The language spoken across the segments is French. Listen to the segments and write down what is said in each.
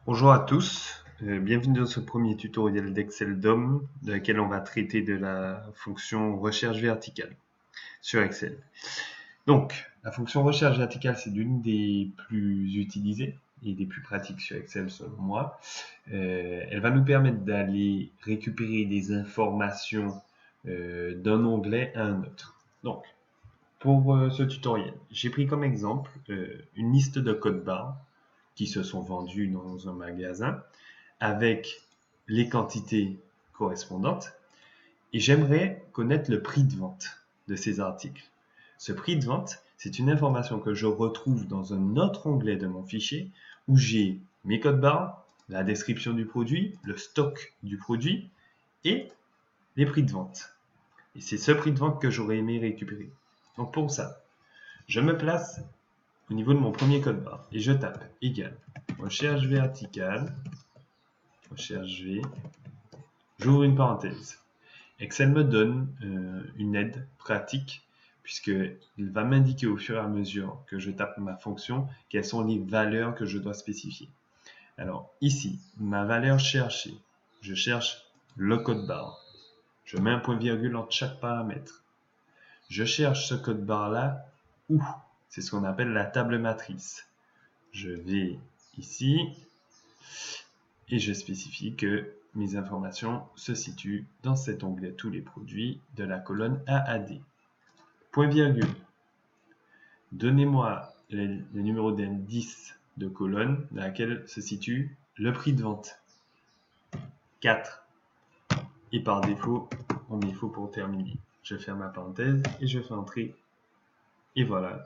Bonjour à tous, bienvenue dans ce premier tutoriel d'Excel DOM dans lequel on va traiter de la fonction recherche verticale sur Excel. Donc, la fonction recherche verticale, c'est l'une des plus utilisées et des plus pratiques sur Excel selon moi. Elle va nous permettre d'aller récupérer des informations d'un onglet à un autre. Donc, pour ce tutoriel, j'ai pris comme exemple une liste de codes barres qui se sont vendus dans un magasin avec les quantités correspondantes et j'aimerais connaître le prix de vente de ces articles. Ce prix de vente, c'est une information que je retrouve dans un autre onglet de mon fichier où j'ai mes codes barres, la description du produit, le stock du produit et les prix de vente. Et c'est ce prix de vente que j'aurais aimé récupérer. Donc pour ça, je me place au niveau de mon premier code barre et je tape égal recherche verticale, recherche V, j'ouvre une parenthèse. Excel me donne une aide pratique puisqu'il va m'indiquer au fur et à mesure que je tape ma fonction quelles sont les valeurs que je dois spécifier. Alors ici, ma valeur cherchée, je cherche le code barre. Je mets un point virgule entre chaque paramètre. Je cherche ce code barre là où? C'est ce qu'on appelle la table matrice. Je vais ici et je spécifie que mes informations se situent dans cet onglet tous les produits de la colonne A à D. Point virgule. Donnez-moi le numéro d'indice de colonne dans laquelle se situe le prix de vente. 4. Et par défaut, on met faux pour terminer. Je ferme ma parenthèse et je fais entrer. Et voilà.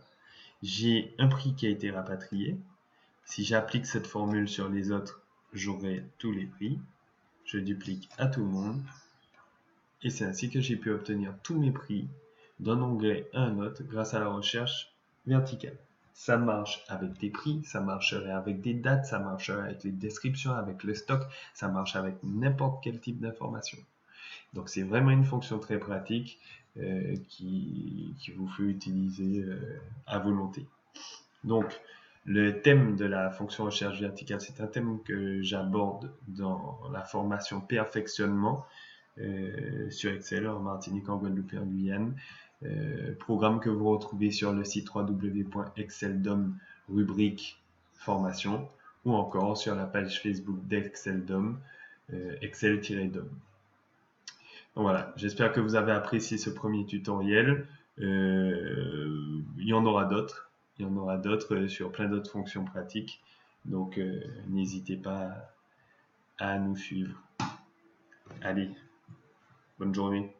J'ai un prix qui a été rapatrié. Si j'applique cette formule sur les autres, j'aurai tous les prix. Je duplique à tout le monde. Et c'est ainsi que j'ai pu obtenir tous mes prix d'un onglet à un autre grâce à la recherche verticale. Ça marche avec des prix, ça marcherait avec des dates, ça marcherait avec les descriptions, avec le stock, ça marche avec n'importe quel type d'information. Donc c'est vraiment une fonction très pratique qui vous fait utiliser à volonté. Donc le thème de la fonction recherche verticale, c'est un thème que j'aborde dans la formation perfectionnement sur Excel en Martinique, en Guadeloupe et en Guyane. Programme que vous retrouvez sur le site www.exceldom rubrique formation ou encore sur la page Facebook d'Exceldom, Excel-DOM. Donc voilà, j'espère que vous avez apprécié ce premier tutoriel. Il y en aura d'autres. Il y en aura d'autres sur plein d'autres fonctions pratiques. Donc n'hésitez pas à nous suivre. Allez, bonne journée.